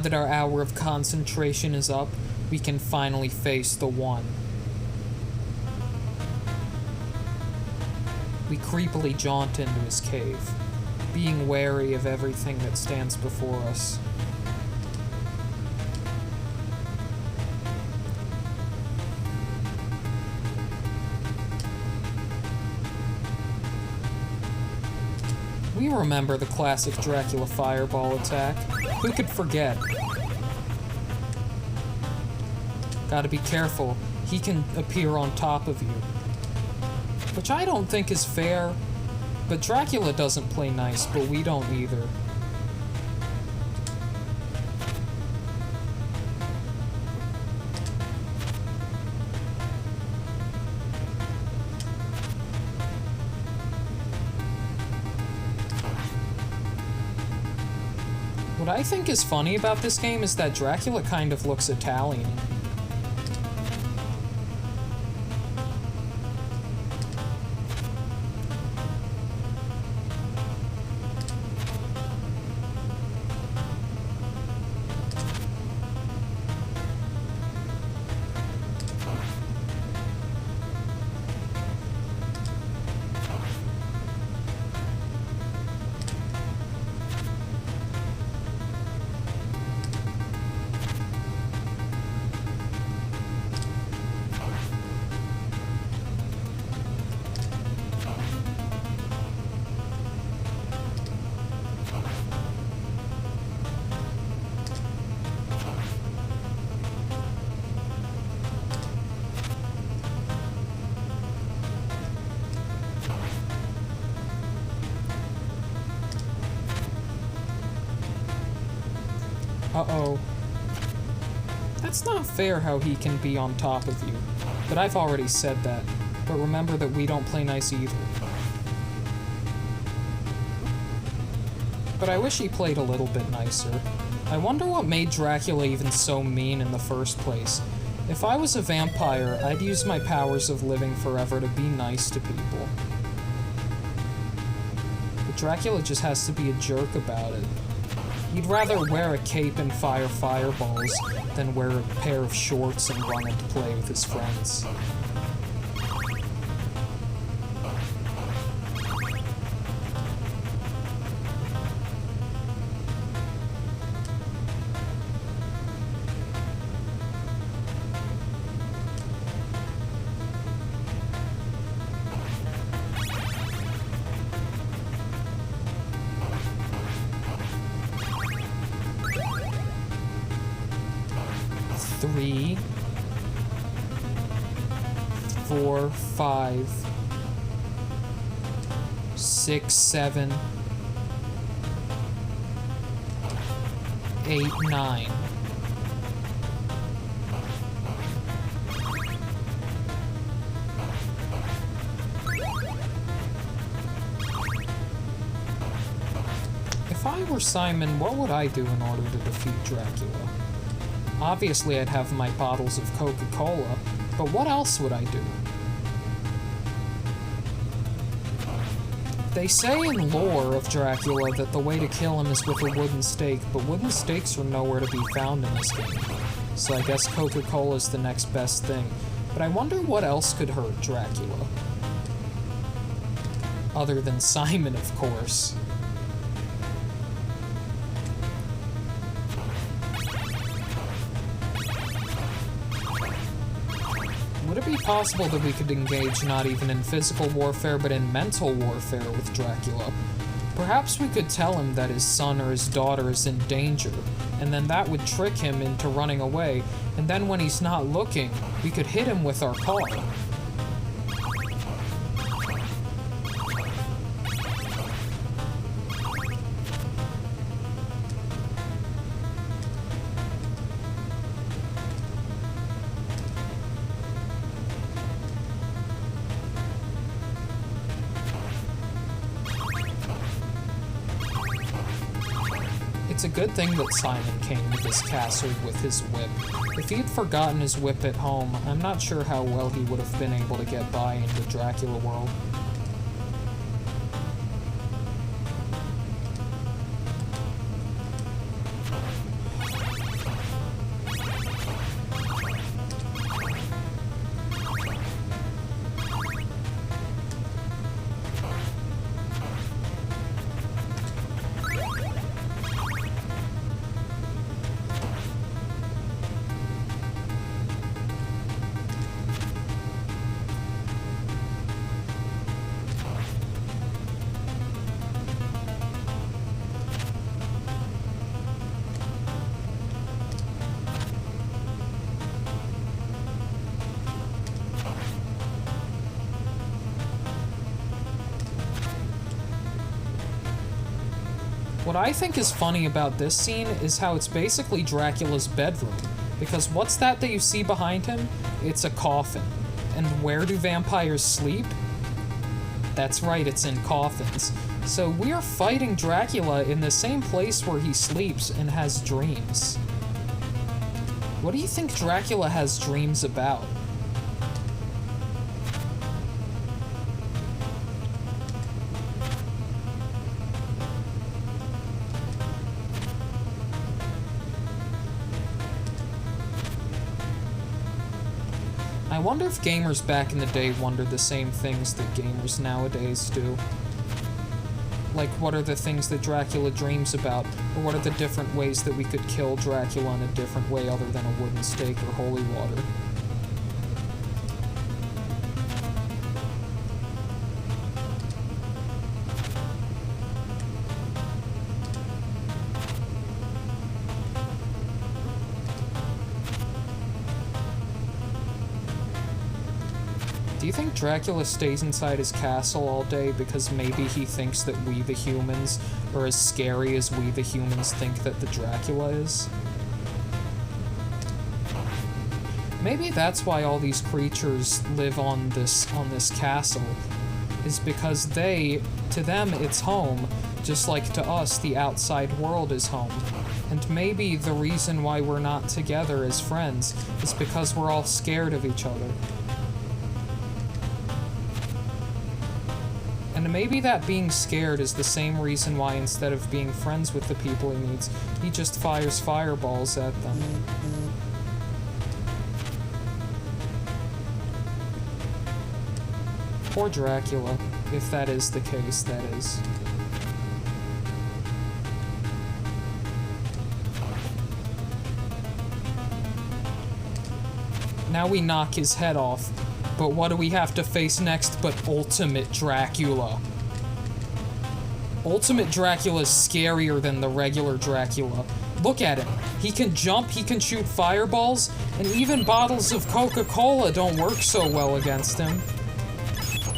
that our hour of concentration is up, we can finally face the one. We creepily jaunt into his cave, being wary of everything that stands before us. We remember the classic Dracula fireball attack. Who could forget? Gotta be careful. He can appear on top of you. Which I don't think is fair. But Dracula doesn't play nice, but we don't either. What I think is funny about this game is that Dracula kind of looks Italian. Uh-oh. That's not fair how he can be on top of you. But I've already said that. But remember that we don't play nice either. But I wish he played a little bit nicer. I wonder what made Dracula even so mean in the first place. If I was a vampire, I'd use my powers of living forever to be nice to people. But Dracula just has to be a jerk about it. He'd rather wear a cape and fire fireballs than wear a pair of shorts and run into play with his friends. Three, 4, 5, 6, 7, 8, 9. If I were Simon, what would I do in order to defeat Dracula? Obviously, I'd have my bottles of Coca-Cola, but what else would I do? They say in lore of Dracula that the way to kill him is with a wooden stake, but wooden stakes are nowhere to be found in this game. So I guess Coca-Cola is the next best thing. But I wonder what else could hurt Dracula. Other than Simon, of course. Would it be possible that we could engage not even in physical warfare, but in mental warfare with Dracula? Perhaps we could tell him that his son or his daughter is in danger, and then that would trick him into running away, and then when he's not looking, we could hit him with our car. It's a good thing that Simon came to this castle with his whip. If he had forgotten his whip at home, I'm not sure how well he would have been able to get by in the Dracula world. What I think is funny about this scene is how it's basically Dracula's bedroom, because what's that you see behind him? It's a coffin. And where do vampires sleep? That's right, it's in coffins. So we are fighting Dracula in the same place where he sleeps and has dreams. What do you think Dracula has dreams about? I wonder if gamers back in the day wondered the same things that gamers nowadays do. Like, what are the things that Dracula dreams about? Or what are the different ways that we could kill Dracula in a different way other than a wooden stake or holy water? Do you think Dracula stays inside his castle all day because maybe he thinks that we the humans are as scary as we the humans think that the Dracula is? Maybe that's why all these creatures live on this castle, is because to them it's home, just like to us the outside world is home. And maybe the reason why we're not together as friends is because we're all scared of each other. And maybe that being scared is the same reason why instead of being friends with the people he meets, he just fires fireballs at them. Poor Dracula, if that is the case, that is. Now we knock his head off. But what do we have to face next but Ultimate Dracula? Ultimate Dracula is scarier than the regular Dracula. Look at him. He can jump, he can shoot fireballs, and even bottles of Coca-Cola don't work so well against him.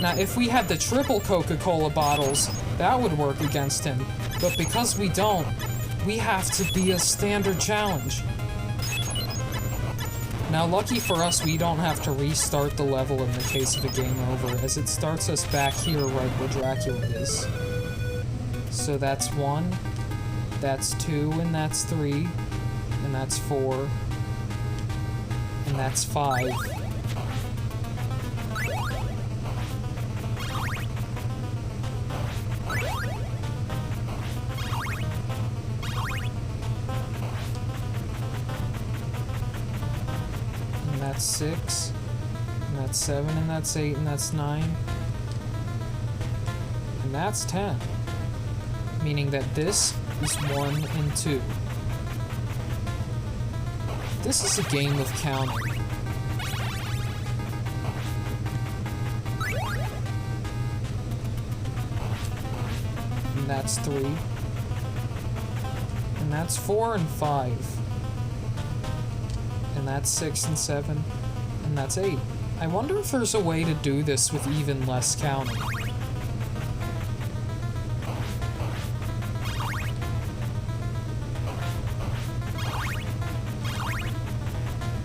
Now, if we had the triple Coca-Cola bottles, that would work against him. But because we don't, we have to be a standard challenge. Now, lucky for us, we don't have to restart the level in the case of a game over, as it starts us back here right where Dracula is. So that's 1, that's 2, and that's 3, and that's 4, and that's 5. That's 6, and that's 7, and that's 8, and that's 9, and that's 10. Meaning that this is 1 and 2. This is a game of counting. And that's 3. And that's 4 and 5. And that's 6 and 7, and that's 8. I wonder if there's a way to do this with even less counting.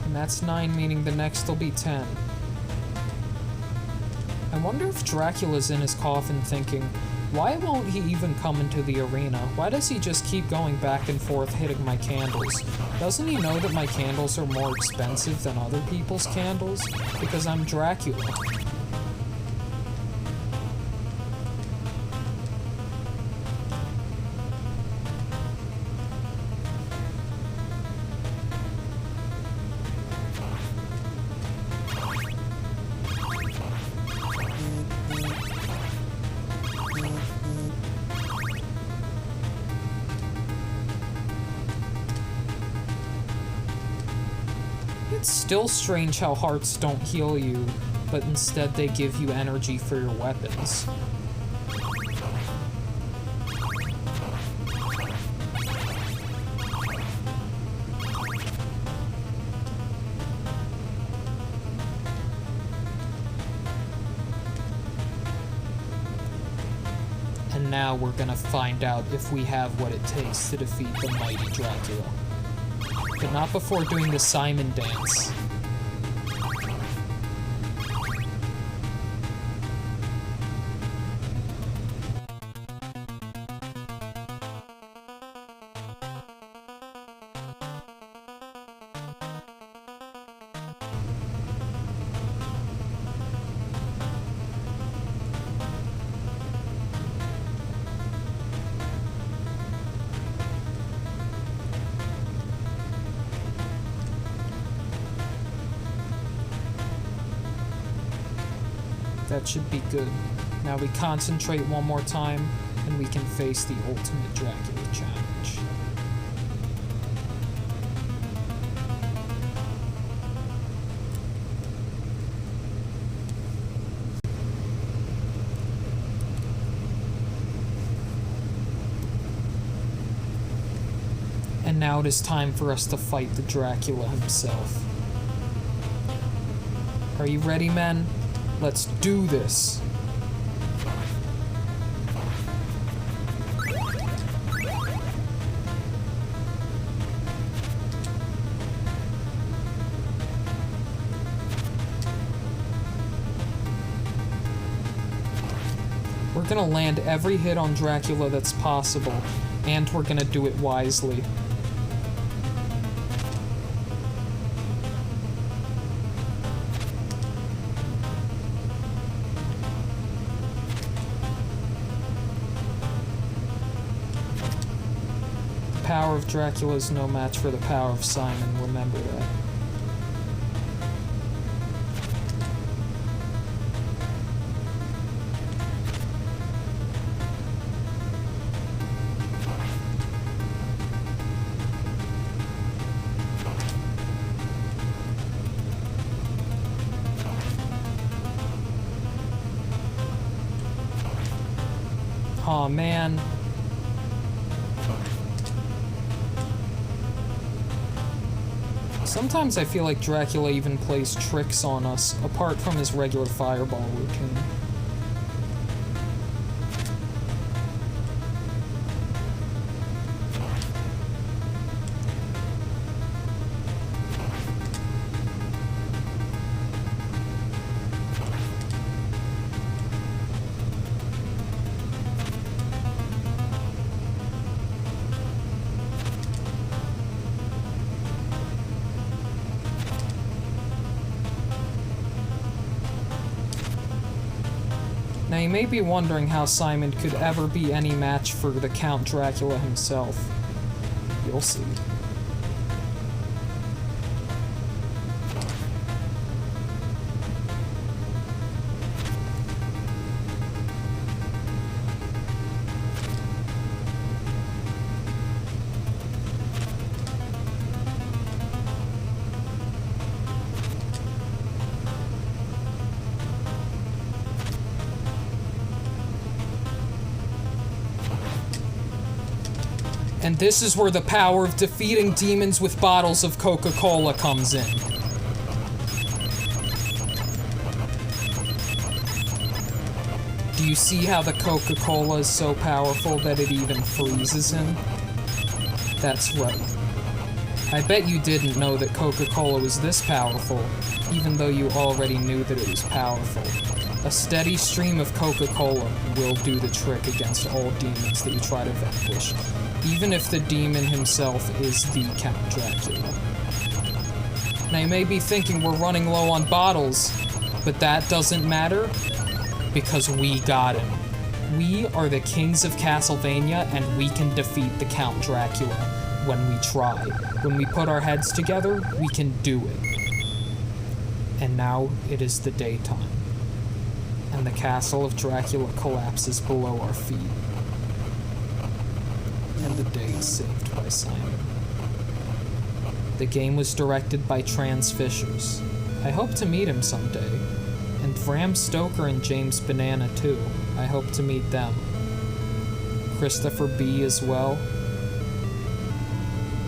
And that's 9, meaning the next will be 10. I wonder if Dracula's in his coffin thinking, why won't he even come into the arena? Why does he just keep going back and forth hitting my candles? Doesn't he know that my candles are more expensive than other people's candles? Because I'm Dracula. It's still strange how hearts don't heal you, but instead they give you energy for your weapons. And now we're gonna find out if we have what it takes to defeat the mighty Dracula. But not before doing the Simon dance. That should be good. Now we concentrate one more time, and we can face the ultimate Dracula challenge. And now it is time for us to fight the Dracula himself. Are you ready, men? Let's do this. We're gonna land every hit on Dracula that's possible, and we're gonna do it wisely. The power of Dracula is no match for the power of Simon, remember that. Aw, man. Sometimes I feel like Dracula even plays tricks on us, apart from his regular fireball routine. Now you may be wondering how Simon could ever be any match for the Count Dracula himself. You'll see. And this is where the power of defeating demons with bottles of Coca-Cola comes in. Do you see how the Coca-Cola is so powerful that it even freezes him? That's right. I bet you didn't know that Coca-Cola was this powerful, even though you already knew that it was powerful. A steady stream of Coca-Cola will do the trick against all demons that you try to vanquish, even if the demon himself is the Count Dracula. Now you may be thinking we're running low on bottles, but that doesn't matter, because we got him. We are the kings of Castlevania, and we can defeat the Count Dracula when we try. When we put our heads together, we can do it. And now it is the daytime, and the castle of Dracula collapses below our feet. And the day is saved by Simon. The game was directed by Trans Fishers. I hope to meet him someday. And Bram Stoker and James Banana too. I hope to meet them. Christopher B. as well.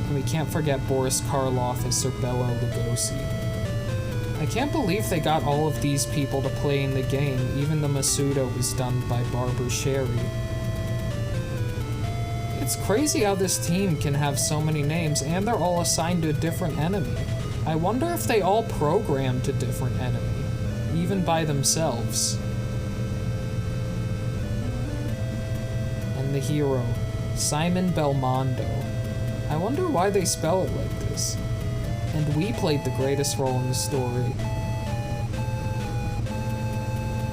And we can't forget Boris Karloff as Sir Bela Lugosi. I can't believe they got all of these people to play in the game. Even the Masuda was done by Barbara Sherry. It's crazy how this team can have so many names and they're all assigned to a different enemy. I wonder if they all program to different enemy, even by themselves. And the hero, Simon Belmondo. I wonder why they spell it like this. And we played the greatest role in the story.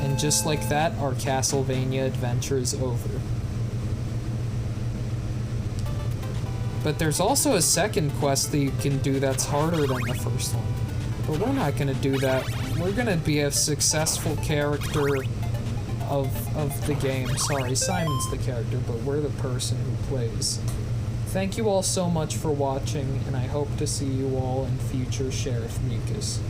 And just like that, our Castlevania adventure is over. But there's also a second quest that you can do that's harder than the first one. But we're not gonna do that. We're gonna be a successful character of the game. Sorry, Simon's the character, but we're the person who plays. Thank you all so much for watching, and I hope to see you all in future SheriffMucus.